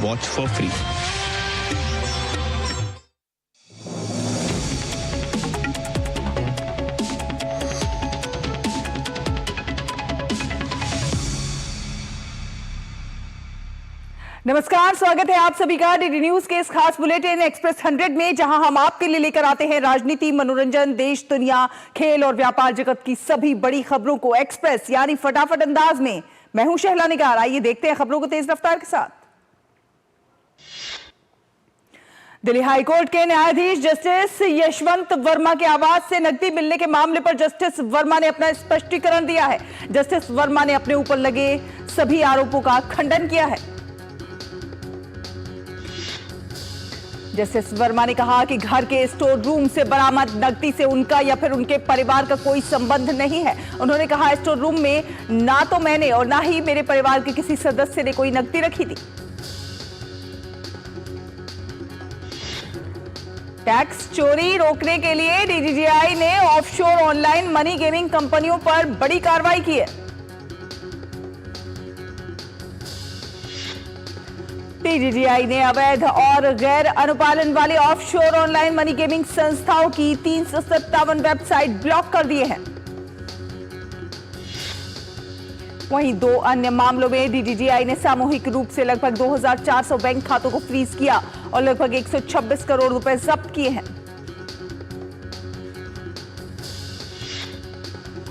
Watch for free. नमस्कार, स्वागत है आप सभी का डीडी न्यूज के इस खास बुलेटिन एक्सप्रेस 100 में, जहां हम आपके लिए लेकर आते हैं राजनीति, मनोरंजन, देश, दुनिया, खेल और व्यापार जगत की सभी बड़ी खबरों को एक्सप्रेस यानी फटाफट अंदाज में। मैं हूं शहला निगार। आइए देखते हैं खबरों को तेज रफ्तार के साथ। दिल्ली हाईकोर्ट के न्यायाधीश जस्टिस यशवंत वर्मा के आवास से नकदी मिलने के मामले पर जस्टिस वर्मा ने अपना स्पष्टीकरण दिया है। जस्टिस वर्मा ने अपने ऊपर लगे सभी आरोपों का खंडन किया है। जस्टिस वर्मा ने कहा कि घर के स्टोर रूम से बरामद नकदी से उनका या फिर उनके परिवार का कोई संबंध नहीं है। उन्होंने कहा, स्टोर रूम में ना तो मैंने और ना ही मेरे परिवार के किसी सदस्य ने कोई नकदी रखी थी। टैक्स चोरी रोकने के लिए डीजीजीआई ने ऑफशोर ऑनलाइन मनी गेमिंग कंपनियों पर बड़ी कार्रवाई की है। डीजीजीआई ने अवैध और गैर अनुपालन वाले ऑफशोर ऑनलाइन मनी गेमिंग संस्थाओं की 357 वेबसाइट ब्लॉक कर दिए हैं। वहीं 2 अन्य मामलों में डीजीजीआई ने सामूहिक रूप से लगभग 2400 बैंक खातों को फ्रीज किया और लगभग 126 करोड़ रुपए जब्त किए हैं।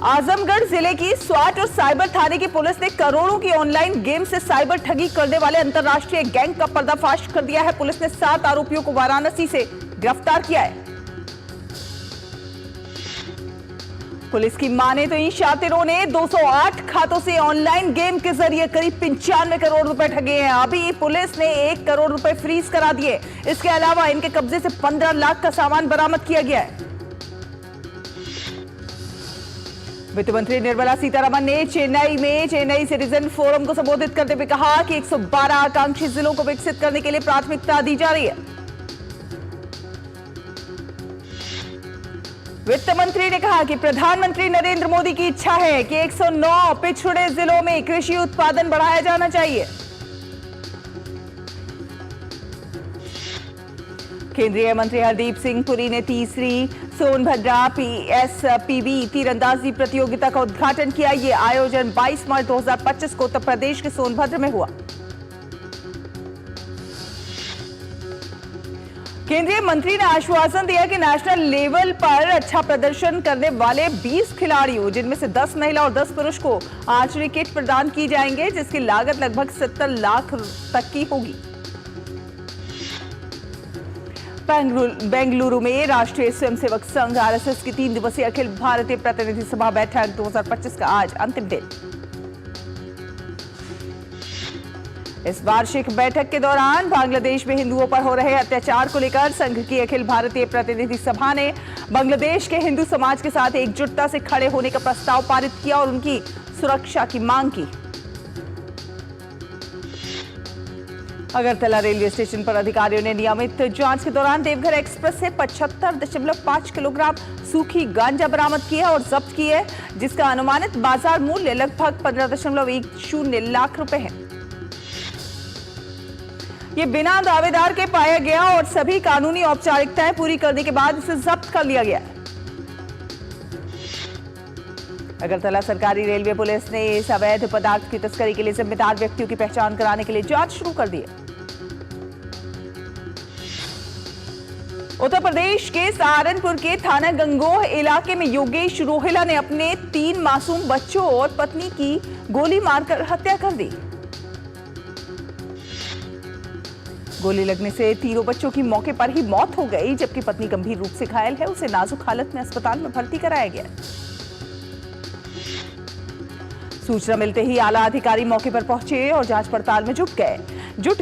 आजमगढ़ जिले की स्वाट और साइबर थाने की पुलिस ने करोड़ों की ऑनलाइन गेम से साइबर ठगी करने वाले अंतर्राष्ट्रीय गैंग का पर्दाफाश कर दिया है। पुलिस ने 7 आरोपियों को वाराणसी से गिरफ्तार किया है। पुलिस की माने तो इन शातिरों ने 208 खातों से ऑनलाइन गेम के जरिए करीब 95 करोड़ रुपए ठगे हैं। अभी पुलिस ने 1 करोड़ रुपए फ्रीज करा दिए। इसके अलावा इनके कब्जे से 15 लाख का सामान बरामद किया गया है। वित्त मंत्री निर्मला सीतारमण ने चेन्नई में चेन्नई सिटीजन फोरम को संबोधित करते हुए कहा कि 112 आकांक्षी जिलों को विकसित करने के लिए प्राथमिकता दी जा रही है। वित्त मंत्री ने कहा कि प्रधानमंत्री नरेंद्र मोदी की इच्छा है कि 109 पिछड़े जिलों में कृषि उत्पादन बढ़ाया जाना चाहिए। केंद्रीय मंत्री हरदीप सिंह पुरी ने तीसरी सोनभद्र पीएसपीबी तीरंदाजी प्रतियोगिता का उद्घाटन किया। ये आयोजन 22 मार्च 2025 को उत्तर प्रदेश के सोनभद्र में हुआ। केंद्रीय मंत्री ने आश्वासन दिया कि नेशनल लेवल पर अच्छा प्रदर्शन करने वाले 20 खिलाड़ियों, जिनमें से 10 महिला और 10 पुरुष को आर्चरी किट प्रदान की जाएंगे, जिसकी लागत लगभग 70 लाख तक की होगी। बेंगलुरु में राष्ट्रीय स्वयंसेवक संघ आरएसएस की 3 दिवसीय अखिल भारतीय प्रतिनिधि सभा बैठक 2025 का आज अंतिम दिन। इस वार्षिक बैठक के दौरान बांग्लादेश में हिंदुओं पर हो रहे अत्याचार को लेकर संघ की अखिल भारतीय प्रतिनिधि सभा ने बांग्लादेश के हिंदू समाज के साथ एकजुटता से खड़े होने का प्रस्ताव पारित किया और उनकी सुरक्षा की मांग की। अगरतला रेलवे स्टेशन पर अधिकारियों ने नियमित जांच के दौरान देवघर एक्सप्रेस से 75.5 किलोग्राम सूखी गांजा बरामद की है और जब्त की है, जिसका अनुमानित बाजार मूल्य लगभग 15.10 लाख रुपए है। ये बिना दावेदार के पाया गया और सभी कानूनी औपचारिकताएं पूरी करने के बाद इसे जब्त कर लिया गया। अगरतला सरकारी रेलवे पुलिस ने इस अवैध पदार्थ की तस्करी के लिए जिम्मेदार व्यक्तियों की पहचान कराने के लिए जांच शुरू कर दी है। उत्तर प्रदेश के सहारनपुर के थाना गंगोह इलाके में योगेश रोहिला ने अपने 3 मासूम बच्चों और पत्नी की गोली मारकर हत्या कर दी। गोली लगने से तीनों बच्चों की मौके पर ही मौत हो गई, जबकि पत्नी गंभीर रूप से घायल है। उसे नाजुक हालत में अस्पताल में भर्ती कराया गया। सूचना मिलते ही आला अधिकारी मौके पर पहुंचे और जांच पड़ताल में जुट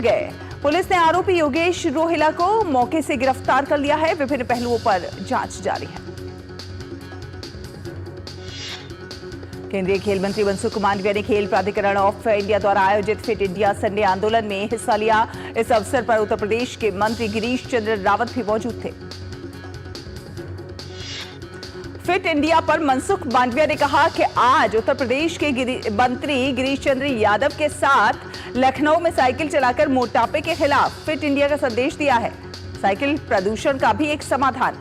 गए। पुलिस ने आरोपी योगेश रोहिला को मौके से गिरफ्तार कर लिया है। विभिन्न पहलुओं पर जांच जारी है। केंद्रीय खेल मंत्री मनसुख मांडविया ने खेल प्राधिकरण ऑफ इंडिया द्वारा आयोजित फिट इंडिया संडे आंदोलन में हिस्सा लिया। इस अवसर पर उत्तर प्रदेश के मंत्री गिरीश चंद्र रावत भी मौजूद थे। फिट इंडिया पर मनसुख मांडविया ने कहा कि आज उत्तर प्रदेश के मंत्री गिरीश चंद्र यादव के साथ लखनऊ में साइकिल चलाकर मोटापे के खिलाफ फिट इंडिया का संदेश दिया है। साइकिल प्रदूषण का भी एक समाधान।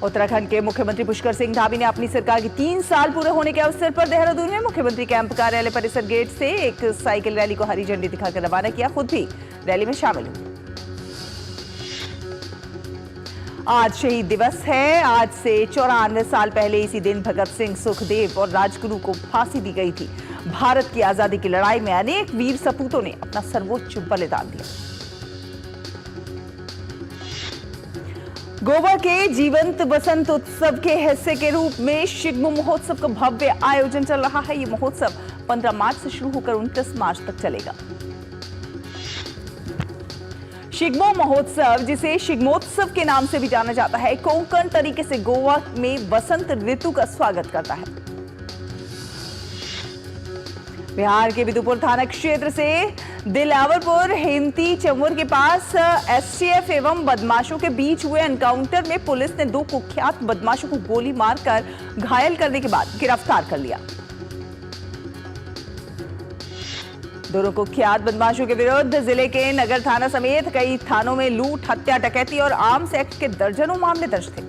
उत्तराखंड के मुख्यमंत्री पुष्कर सिंह धामी ने अपनी सरकार के 3 साल पूरे होने के अवसर पर देहरादून में मुख्यमंत्री कैंप कार्यालय परिसर गेट से एक साइकिल रैली को हरी झंडी दिखाकर रवाना किया। खुद भी रैली में शामिल हुए। आज शहीद दिवस है। आज से 94 साल पहले इसी दिन भगत सिंह, सुखदेव और राजगुरु को फांसी दी गई थी। भारत की आजादी की लड़ाई में अनेक वीर सपूतों ने अपना सर्वोच्च बलिदान दिया। गोवा के जीवंत बसंत उत्सव के हिस्से के रूप में शिग्मो महोत्सव का भव्य आयोजन चल रहा है। ये महोत्सव 15 मार्च से शुरू होकर 29 मार्च तक चलेगा। शिग्मो महोत्सव, जिसे शिग्मोत्सव के नाम से भी जाना जाता है, कोंकण तरीके से गोवा में बसंत ऋतु का स्वागत करता है। बिहार के बिदुपुर थाना क्षेत्र से दिलावरपुर हेमती चंवर के पास एसटीएफ एवं बदमाशों के बीच हुए एनकाउंटर में पुलिस ने 2 कुख्यात बदमाशों को गोली मारकर घायल करने के बाद गिरफ्तार कर लिया। दोनों कुख्यात बदमाशों के विरुद्ध जिले के नगर थाना समेत कई थानों में लूट, हत्या, डकैती और आर्म्स एक्ट के दर्जनों मामले दर्ज थे।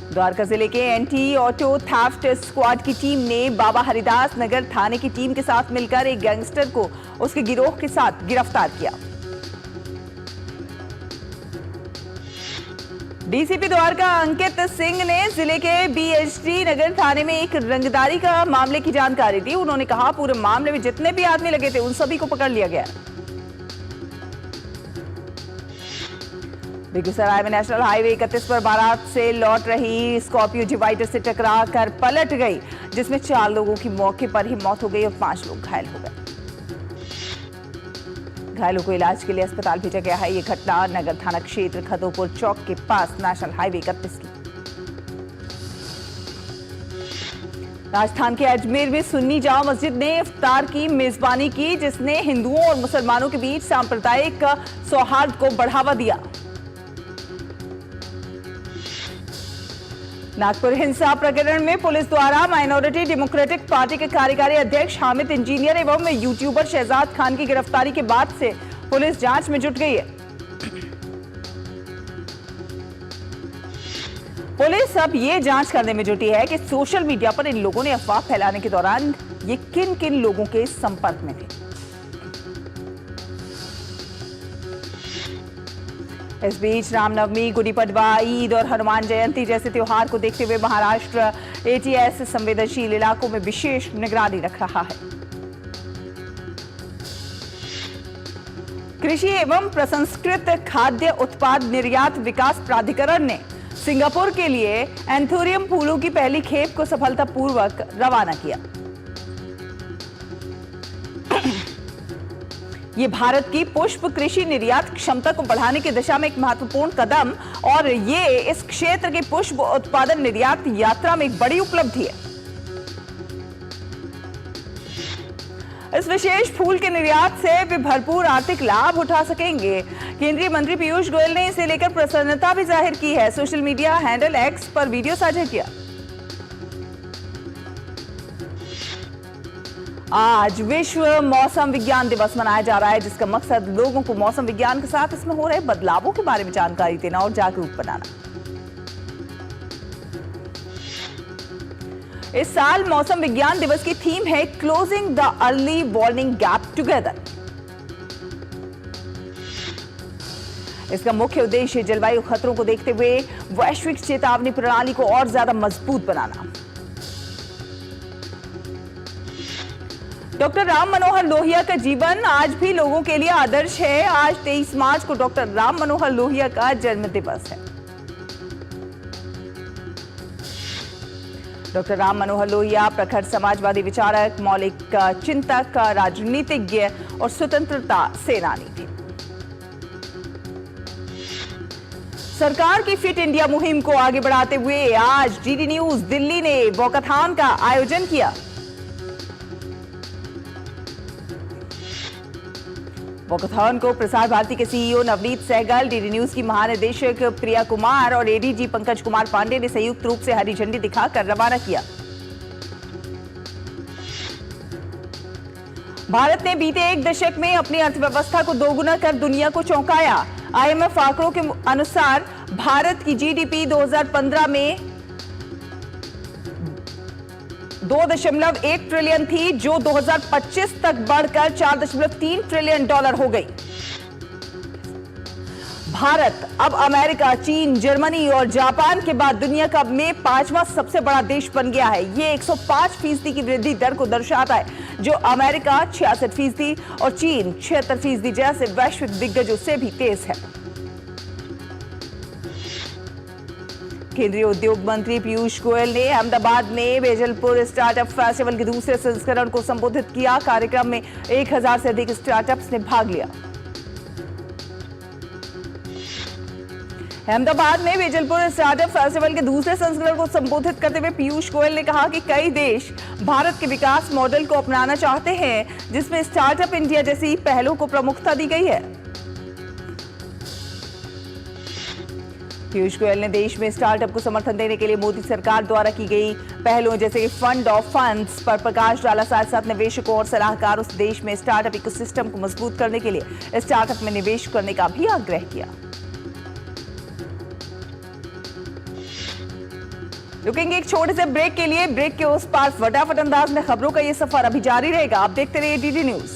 द्वारका जिले के एंटी ऑटो थेफ्ट स्क्वाड की टीम ने बाबा हरिदास नगर थाने की टीम के साथ मिलकर एक गैंगस्टर को उसके गिरोह के साथ गिरफ्तार किया। डीसीपी द्वारका अंकित सिंह ने जिले के बीएचडी नगर थाने में एक रंगदारी का मामले की जानकारी दी। उन्होंने कहा, पूरे मामले में जितने भी आदमी लगे थे उन सभी को पकड़ लिया गया। बेगूसराय में नेशनल हाईवे 31 पर बारात से लौट रही स्कॉर्पियो डिवाइडर से टकरा कर पलट गई, जिसमें 4 लोगों की मौके पर ही मौत हो गई और 5 लोग घायल हो गए। घायलों को इलाज के लिए अस्पताल भेजा गया है। यह घटना नगर थाना क्षेत्र खदोपुर चौक के पास नेशनल हाईवे 31 की। राजस्थान के अजमेर में सुन्नी जामा मस्जिद ने इफ्तार की मेजबानी की, जिसने हिंदुओं और मुसलमानों के बीच सांप्रदायिक सौहार्द को बढ़ावा दिया। नागपुर हिंसा प्रकरण में पुलिस द्वारा माइनॉरिटी डेमोक्रेटिक पार्टी के कार्यकारी अध्यक्ष हामिद इंजीनियर एवं यूट्यूबर शहजाद खान की गिरफ्तारी के बाद से पुलिस जांच में जुट गई है। पुलिस अब ये जांच करने में जुटी है कि सोशल मीडिया पर इन लोगों ने अफवाह फैलाने के दौरान ये किन किन लोगों के संपर्क में थे। इस बीच रामनवमी, गुड़ी पड़वा, ईद और हनुमान जयंती जैसे त्योहार को देखते हुए महाराष्ट्र एटीएस संवेदनशील इलाकों में विशेष निगरानी रख रहा है। कृषि एवं प्रसंस्कृत खाद्य उत्पाद निर्यात विकास प्राधिकरण ने सिंगापुर के लिए एंथोरियम फूलों की पहली खेप को सफलतापूर्वक रवाना किया। ये भारत की पुष्प कृषि निर्यात क्षमता को बढ़ाने की दिशा में एक महत्वपूर्ण कदम और ये इस क्षेत्र के पुष्प उत्पादन निर्यात यात्रा में एक बड़ी उपलब्धि है। इस विशेष फूल के निर्यात से वे भरपूर आर्थिक लाभ उठा सकेंगे। केंद्रीय मंत्री पीयूष गोयल ने इसे लेकर प्रसन्नता भी जाहिर की है। सोशल मीडिया हैंडल एक्स पर वीडियो साझा किया। आज विश्व मौसम विज्ञान दिवस मनाया जा रहा है, जिसका मकसद लोगों को मौसम विज्ञान के साथ इसमें हो रहे बदलावों के बारे में जानकारी देना और जागरूक बनाना। इस साल मौसम विज्ञान दिवस की थीम है closing the early warning gap together. इसका मुख्य उद्देश्य जलवायु खतरों को देखते हुए वैश्विक चेतावनी प्रणाली को और ज्यादा मजबूत बनाना। डॉक्टर राम मनोहर लोहिया का जीवन आज भी लोगों के लिए आदर्श है। आज 23 मार्च को डॉक्टर राम मनोहर लोहिया का जन्म दिवस है। डॉक्टर राम मनोहर लोहिया प्रखर समाजवादी विचारक, मौलिक चिंतक, राजनीतिज्ञ और स्वतंत्रता सेनानी थे। सरकार की फिट इंडिया मुहिम को आगे बढ़ाते हुए आज डीडी न्यूज दिल्ली ने वॉकाथॉन का आयोजन किया। वॉकाथॉन को प्रसार भारती के CEO Navneet Sehgal, DD news की महानिदेशक प्रिया कुमार और एडीजी पंकज कुमार पांडे ने संयुक्त रूप से हरी झंडी दिखाकर रवाना किया। भारत ने बीते एक दशक में अपनी अर्थव्यवस्था को दोगुना कर दुनिया को चौंकाया। आईएमएफ आंकड़ों के अनुसार भारत की जीडीपी 2015 में 2.1 ट्रिलियन थी, जो 2025 तक बढ़कर 4.3 ट्रिलियन डॉलर हो गई। भारत अब अमेरिका, चीन, जर्मनी और जापान के बाद दुनिया का में 5वां सबसे बड़ा देश बन गया है। ये 105% की वृद्धि दर को दर्शाता है, जो अमेरिका 66% और चीन 76% जैसे वैश्विक दिग्गजों से भी तेज है। केंद्रीय उद्योग मंत्री पीयूष गोयल ने अहमदाबाद में वेजलपुर स्टार्टअप फेस्टिवल के दूसरे संस्करण को संबोधित किया। कार्यक्रम में 1000 से अधिक स्टार्टअप्स ने भाग लिया। अहमदाबाद में वेजलपुर स्टार्टअप फेस्टिवल के दूसरे संस्करण को संबोधित करते हुए पीयूष गोयल ने कहा कि कई देश भारत के विकास मॉडल को अपनाना चाहते हैं, जिसमें स्टार्टअप इंडिया जैसी पहलों को प्रमुखता दी गई है। पीयूष गोयल ने देश में स्टार्टअप को समर्थन देने के लिए मोदी सरकार द्वारा की गई पहलों जैसे कि फंड ऑफ फंड्स पर प्रकाश डाला। साथ साथ निवेशकों और सलाहकारों से देश में स्टार्टअप इकोसिस्टम को मजबूत करने के लिए स्टार्टअप में निवेश करने का भी आग्रह किया। रुकेंगे एक छोटे से ब्रेक के लिए। ब्रेक के उस पार फटाफट अंदाज में खबरों का ये सफर अभी जारी रहेगा। आप देखते रहिए डीडी न्यूज।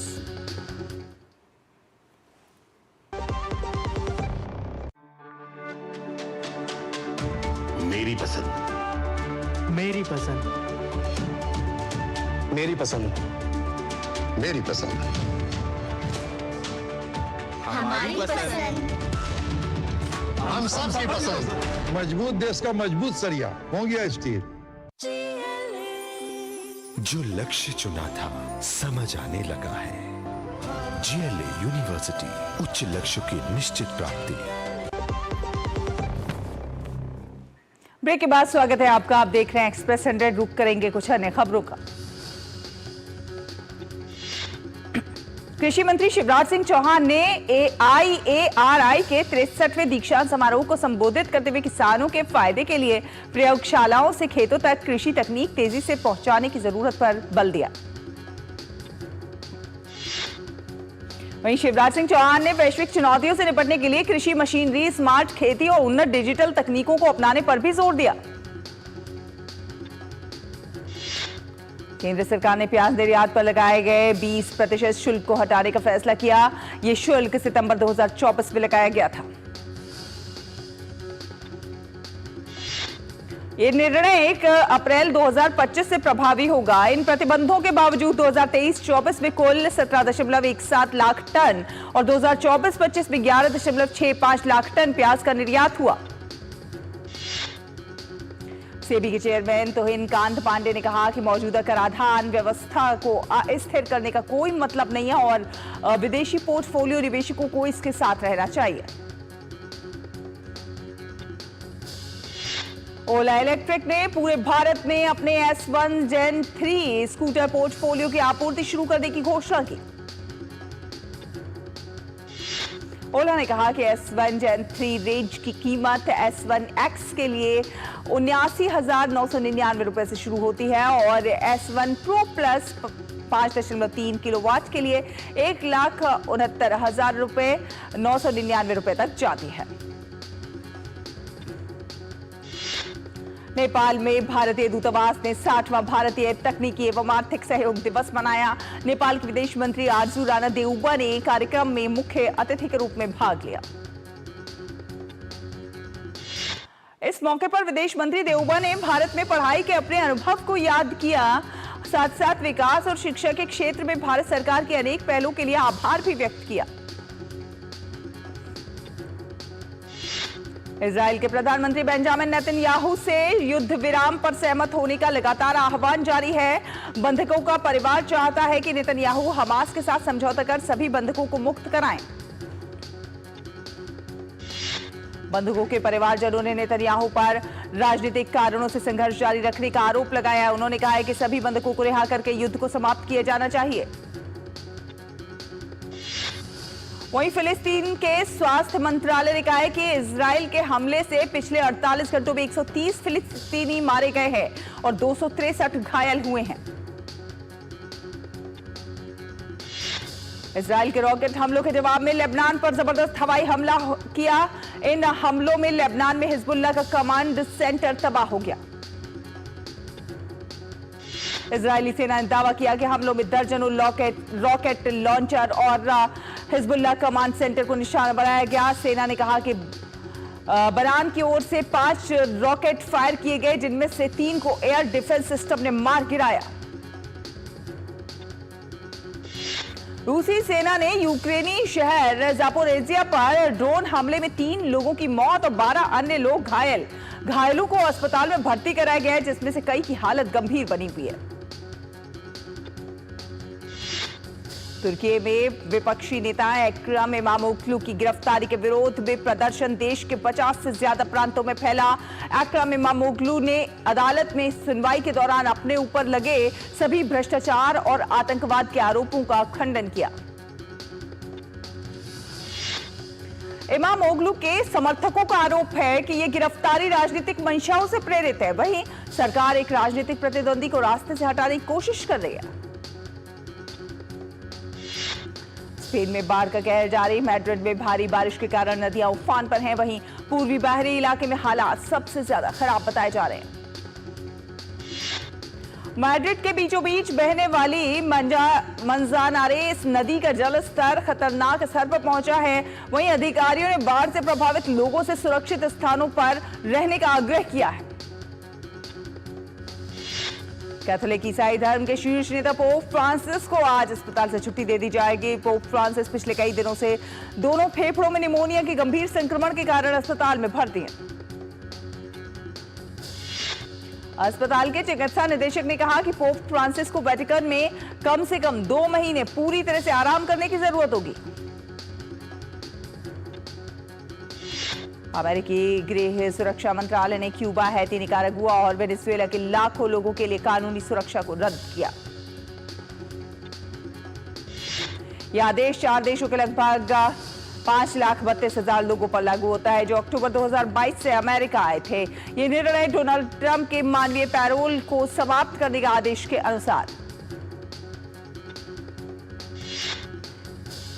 मेरी पसंद, मेरी पसंद, मेरी पसंद, मेरी पसंद, हमारी पसंद, हम सबकी पसंद। मजबूत देश का मजबूत सरिया हो गया स्टील। जो लक्ष्य चुना था समझ आने लगा है। जीएलए यूनिवर्सिटी, उच्च लक्ष्य की निश्चित प्राप्ति। ब्रेक के बाद स्वागत है आपका। आप देख रहे हैं एक्सप्रेस 100। रुक करेंगे कुछ अन्य खबरों का। कृषि मंत्री शिवराज सिंह चौहान ने IARI के 63वें दीक्षांत समारोह को संबोधित करते हुए किसानों के फायदे के लिए प्रयोगशालाओं से खेतों तक कृषि तकनीक तेजी से पहुंचाने की जरूरत पर बल दिया। वहीं शिवराज सिंह चौहान ने वैश्विक चुनौतियों से निपटने के लिए कृषि मशीनरी, स्मार्ट खेती और उन्नत डिजिटल तकनीकों को अपनाने पर भी जोर दिया। केंद्र सरकार ने प्याज निर्यात पर लगाए गए 20% शुल्क को हटाने का फैसला किया। यह शुल्क सितंबर 2024 में लगाया गया था। ये निर्णय 1 अप्रैल 2025 से प्रभावी होगा। इन प्रतिबंधों के बावजूद 2023-24 में कुल 17.17 लाख टन और 2024-25 में 11.65 लाख टन प्याज का निर्यात हुआ। सेबी के चेयरमैन तोहिन कांत पांडे ने कहा कि मौजूदा कराधान व्यवस्था को अस्थिर करने का कोई मतलब नहीं है और विदेशी पोर्टफोलियो निवेशकों को इसके साथ रहना चाहिए। ओला इलेक्ट्रिक ने पूरे भारत में अपने S1 Gen 3 स्कूटर पोर्टफोलियो की आपूर्ति शुरू करने की घोषणा की। ओला ने कहा कि S1 Gen 3 रेंज की कीमत S1X के लिए 79,999 रुपए से शुरू होती है और S1 Pro Plus 5.3 किलोवाट के लिए 1,69,000 रुपए 999 रुपए तक जाती है। नेपाल में भारतीय दूतावास ने 60वां भारतीय तकनीकी एवं आर्थिक सहयोग दिवस मनाया। नेपाल के विदेश मंत्री आरजू राणा देउबा ने कार्यक्रम में मुख्य अतिथि के रूप में भाग लिया। इस मौके पर विदेश मंत्री देउबा ने भारत में पढ़ाई के अपने अनुभव को याद किया। साथ साथ विकास और शिक्षा के क्षेत्र में भारत सरकार के अनेक पहलों के लिए आभार भी व्यक्त किया। इजराइल के प्रधानमंत्री बेंजामिन नेतन्याहू से युद्ध विराम पर सहमत होने का लगातार आह्वान जारी है। बंधकों का परिवार चाहता है कि नेतन्याहू हमास के साथ समझौता कर सभी बंधकों को मुक्त कराएं। बंधकों के परिवारजनों ने नेतन्याहू पर राजनीतिक कारणों से संघर्ष जारी रखने का आरोप लगाया है। उन्होंने कहा है कि सभी बंधकों को रिहा करके युद्ध को समाप्त किया जाना चाहिए। वहीं फिलिस्तीन के स्वास्थ्य मंत्रालय ने कहा है कि इजराइल के हमले से पिछले 48 घंटों में 130 फिलिस्तीनी मारे गए हैं और 263 घायल हुए हैं। इजराइल के रॉकेट हमलों के जवाब में लेबनान पर जबरदस्त हवाई हमला किया। इन हमलों में लेबनान में हिजबुल्लाह का कमांड सेंटर तबाह हो गया। इजरायली सेना ने दावा किया कि हमलों में दर्जनों रॉकेट लॉन्चर और हिजबुल्लाह कमांड सेंटर को निशाना बनाया गया। सेना ने कहा कि बरान की ओर से 5 रॉकेट फायर किए गए, जिनमें से 3 को एयर डिफेंस सिस्टम ने मार गिराया। रूसी सेना ने यूक्रेनी शहर जापोरेजिया पर ड्रोन हमले में 3 लोगों की मौत और 12 अन्य लोग घायल। घायलों को अस्पताल में भर्ती कराया गया है, जिसमें से कई की हालत गंभीर बनी हुई है। तुर्की में विपक्षी नेता एक्रम इमामोग्लू की गिरफ्तारी के विरोध में प्रदर्शन देश के 50 से ज्यादा प्रांतों में फैला। एक्रम इमामोग्लू ने अदालत में सुनवाई के दौरान अपने ऊपर लगे सभी भ्रष्टाचार और आतंकवाद के आरोपों का खंडन किया। इमामोग्लू के समर्थकों का आरोप है कि यह गिरफ्तारी राजनीतिक मंशाओं से प्रेरित है। वहीं सरकार एक राजनीतिक प्रतिद्वंदी को रास्ते से हटाने की कोशिश कर रही है। स्पेन में बाढ़ का कहर जारी। मैड्रिड में भारी बारिश के कारण नदियां उफान पर हैं। वहीं पूर्वी बाहरी इलाके में हालात सबसे ज्यादा खराब बताए जा रहे हैं। मैड्रिड के बीचों बीच बहने वाली मंजानारेस नदी का जलस्तर खतरनाक स्तर पर पहुंचा है। वहीं अधिकारियों ने बाढ़ से प्रभावित लोगों से सुरक्षित स्थानों पर रहने का आग्रह किया है। कैथोलिक ईसाई धर्म के शीर्ष नेता पोप फ्रांसिस को आज अस्पताल से छुट्टी दे दी जाएगी। पोप फ्रांसिस पिछले कई दिनों से दोनों फेफड़ों में निमोनिया के गंभीर संक्रमण के कारण अस्पताल में भर्ती हैं। अस्पताल के चिकित्सा निदेशक ने कहा कि पोप फ्रांसिस को वेटिकन में कम से कम 2 महीने पूरी तरह से आराम करने की जरूरत होगी। अमेरिकी गृह सुरक्षा मंत्रालय ने क्यूबा, हैती, निकारागुआ और वेनेजुएला के लाखों लोगों के लिए कानूनी सुरक्षा को रद्द किया। यह आदेश 4 देशों के लगभग 5,32,000 लोगों पर लागू होता है, जो अक्टूबर 2022 से अमेरिका आए थे। यह निर्णय डोनाल्ड ट्रंप के मानवीय पैरोल को समाप्त करने के आदेश के अनुसार।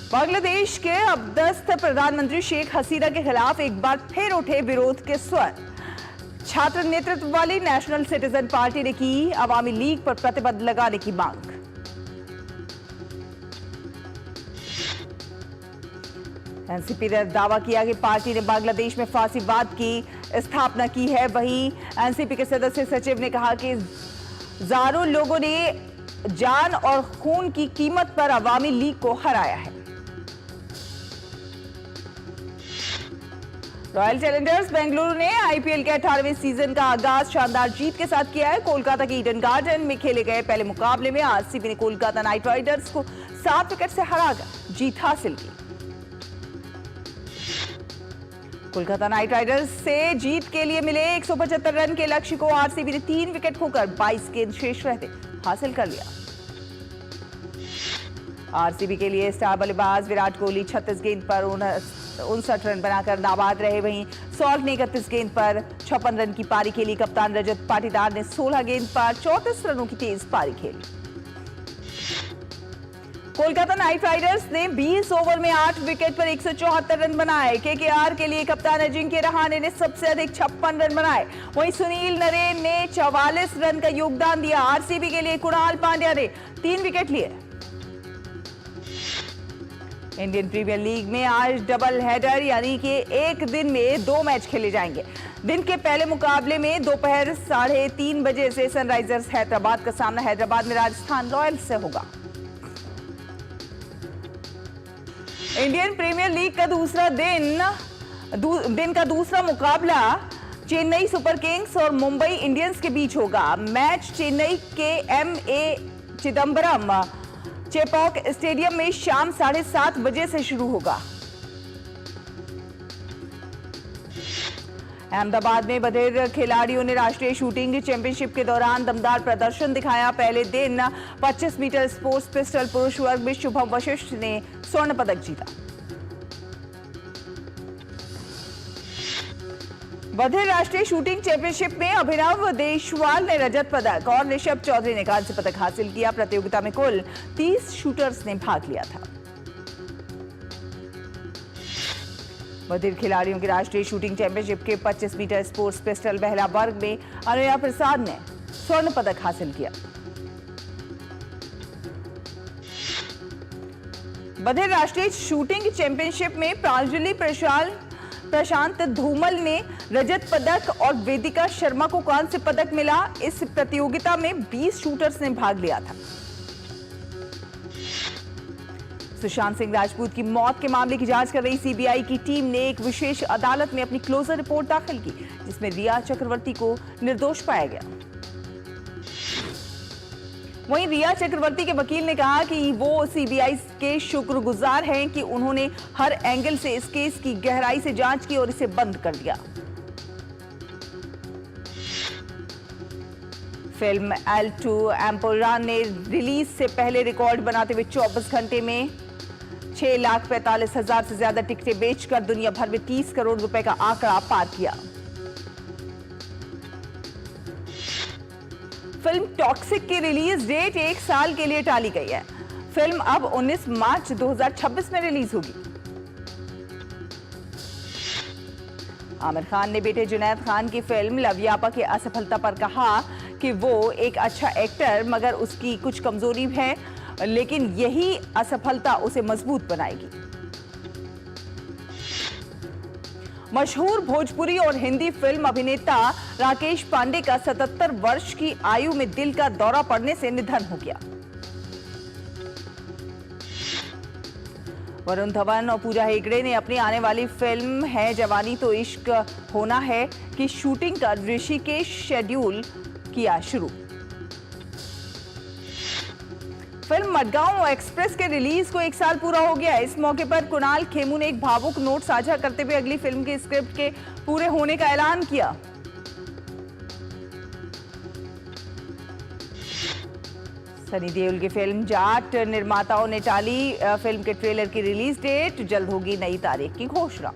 बांग्लादेश के अबदस्त प्रधानमंत्री शेख हसीना के खिलाफ एक बार फिर उठे विरोध के स्वर। छात्र नेतृत्व वाली नेशनल सिटीजन पार्टी ने की अवामी लीग पर प्रतिबंध लगाने की मांग। एनसीपी ने दावा किया कि पार्टी ने बांग्लादेश में फासीवाद की स्थापना की है। वहीं एनसीपी के सदस्य सचिव ने कहा कि हजारों लोगों ने जान और खून की कीमत पर अवामी लीग को हराया है। रॉयल चैलेंजर्स बेंगलुरु ने आईपीएल के 18वें सीजन का आगाज शानदार जीत के साथ किया है। कोलकाता के ईडन गार्डन में खेले गए पहले मुकाबले में आरसीबी ने कोलकाता नाइट राइडर्स को 7 विकेट से हराकर जीत हासिल की। कोलकाता नाइट राइडर्स से जीत के लिए मिले 175 रन के लक्ष्य को आरसीबी ने 3 विकेट खोकर 22 गेंद शेष रहते हासिल कर लिया। आरसीबी के लिए स्टार बल्लेबाज विराट कोहली 36 गेंद पर 59 रन बनाकर नाबाद रहे। वहीं सॉल्ट ने 31 गेंद पर 56 रन की पारी खेली। कप्तान रजत पाटीदार ने 16 गेंद पर 34 रनों की तेज पारी खेली। कोलकाता नाइट राइडर्स ने 20 ओवर में 8 विकेट पर 174 रन बनाए। केकेआर के लिए कप्तान अजिंक्य रहाणे ने सबसे अधिक 56 रन बनाए। वहीं सुनील नरेन ने 44 रन का योगदान दिया। आरसीबी के लिए कुणाल पांड्या ने 3 विकेट लिए। इंडियन प्रीमियर लीग में आज डबल हेडर यानी कि एक दिन में 2 मैच खेले जाएंगे। दिन के पहले मुकाबले में दोपहर 3:30 बजे से सनराइजर्स हैदराबाद का सामना हैदराबाद में राजस्थान रॉयल्स से होगा। इंडियन प्रीमियर लीग का दिन का दूसरा मुकाबला चेन्नई सुपर किंग्स और मुंबई इंडियंस के बीच होगा। मैच चेन्नई के एमए चिदम्बरम चेपॉक स्टेडियम में शाम 7:30 बजे से शुरू होगा। अहमदाबाद में बधिर खिलाड़ियों ने राष्ट्रीय शूटिंग चैंपियनशिप के दौरान दमदार प्रदर्शन दिखाया। पहले दिन 25 मीटर स्पोर्ट्स पिस्टल पुरुष वर्ग में शुभम वशिष्ठ ने स्वर्ण पदक जीता। बधिर राष्ट्रीय शूटिंग चैंपियनशिप में अभिनव देशवाल ने रजत पदक और ऋषभ चौधरी ने कांस्य पदक हासिल किया। प्रतियोगिता में कुल 30 शूटर्स ने भाग लिया था। बधिर खिलाड़ियों की राष्ट्रीय शूटिंग चैंपियनशिप के 25 मीटर स्पोर्ट्स पिस्टल महिला वर्ग में अनुया प्रसाद ने स्वर्ण पदक हासिल किया। बधिर राष्ट्रीय शूटिंग चैंपियनशिप में प्रांजलि प्रशांत धूमल ने रजत पदक और वेदिका शर्मा को कांस्य पदक मिला। इस प्रतियोगिता में 20 शूटर्स ने भाग लिया था। सुशांत सिंह राजपूत की मौत के मामले की जांच कर रही सीबीआई की टीम ने एक विशेष अदालत में अपनी क्लोजर रिपोर्ट दाखिल की, जिसमें रिया चक्रवर्ती को निर्दोष पाया गया। वहीं रिया चक्रवर्ती के वकील ने कहा कि वो सीबीआई के शुक्रगुजार हैं कि उन्होंने हर एंगल से इस केस की गहराई से जांच की और इसे बंद कर दिया। फिल्म L2 एम्पोरान ने रिलीज से पहले रिकॉर्ड बनाते हुए 24 घंटे में 6,45,000 से ज्यादा टिकटें बेचकर दुनिया भर में 30 करोड़ रुपए का आंकड़ा पार किया। फिल्म टॉक्सिक की रिलीज डेट 1 साल के लिए टाली गई है। फिल्म अब 19 मार्च 2026 में रिलीज होगी। आमिर खान ने बेटे जुनैद खान की फिल्म लवयापा की असफलता पर कहा कि वो एक अच्छा एक्टर मगर उसकी कुछ कमजोरी है, लेकिन यही असफलता उसे मजबूत बनाएगी। मशहूर भोजपुरी और हिंदी फिल्म अभिनेता राकेश पांडे का 77 वर्ष की आयु में दिल का दौरा पड़ने से निधन हो गया। वरुण धवन और पूजा हेगड़े ने अपनी आने वाली फिल्म है जवानी तो इश्क होना है की शूटिंग का ऋषिकेश शेड्यूल किया शुरू। फिल्म मडगांव एक्सप्रेस के रिलीज को 1 साल पूरा हो गया। इस मौके पर कुणाल खेमू ने एक भावुक नोट साझा करते हुए अगली फिल्म के स्क्रिप्ट के पूरे होने का ऐलान किया। सनी देओल की फिल्म जाट निर्माताओं ने टाली फिल्म के ट्रेलर की रिलीज डेट, जल्द होगी नई तारीख की घोषणा।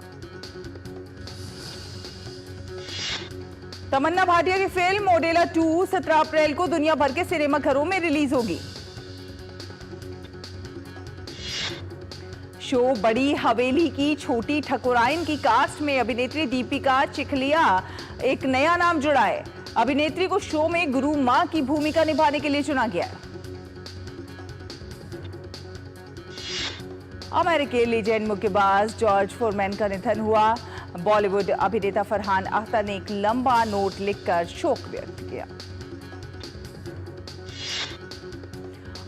तमन्ना भाटिया की फिल्म ओडेला 2 17 अप्रैल को दुनिया भर के सिनेमाघरों में रिलीज होगी। शो बड़ी हवेली की छोटी ठकुराइन की कास्ट में अभिनेत्री दीपिका चिखलिया एक नया नाम जुड़ा है। अभिनेत्री को शो में गुरु मां की भूमिका निभाने के लिए चुना गया है। अमेरिकी लीजेंड मुक्केबाज जॉर्ज फोरमैन का निधन हुआ। बॉलीवुड अभिनेता फरहान अख्तर ने एक लंबा नोट लिखकर शोक व्यक्त किया।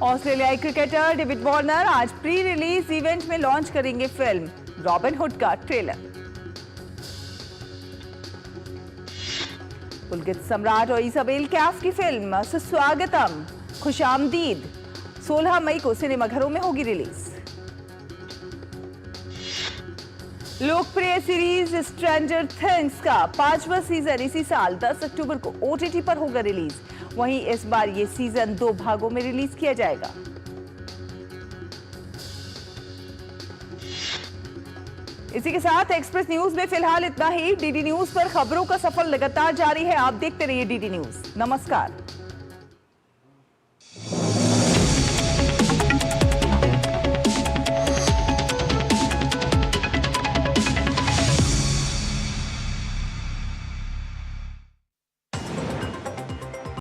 ऑस्ट्रेलियाई क्रिकेटर डेविड वार्नर आज प्री रिलीज इवेंट में लॉन्च करेंगे फिल्म रॉबिन हुड का ट्रेलर। पुलकित सम्राट और इसाबेल कैफ की फिल्म सुस्वागतम खुशामदीद 16 मई को सिनेमाघरों में होगी रिलीज। लोकप्रिय सीरीज स्ट्रेंजर थिंग्स का 5वां सीजन इसी साल 10 अक्टूबर को OTT पर होगा रिलीज। वहीं इस बार ये सीजन 2 भागों में रिलीज किया जाएगा। इसी के साथ एक्सप्रेस न्यूज में फिलहाल इतना ही। डीडी न्यूज पर खबरों का सफर लगातार जारी है। आप देखते रहिए डीडी न्यूज। नमस्कार।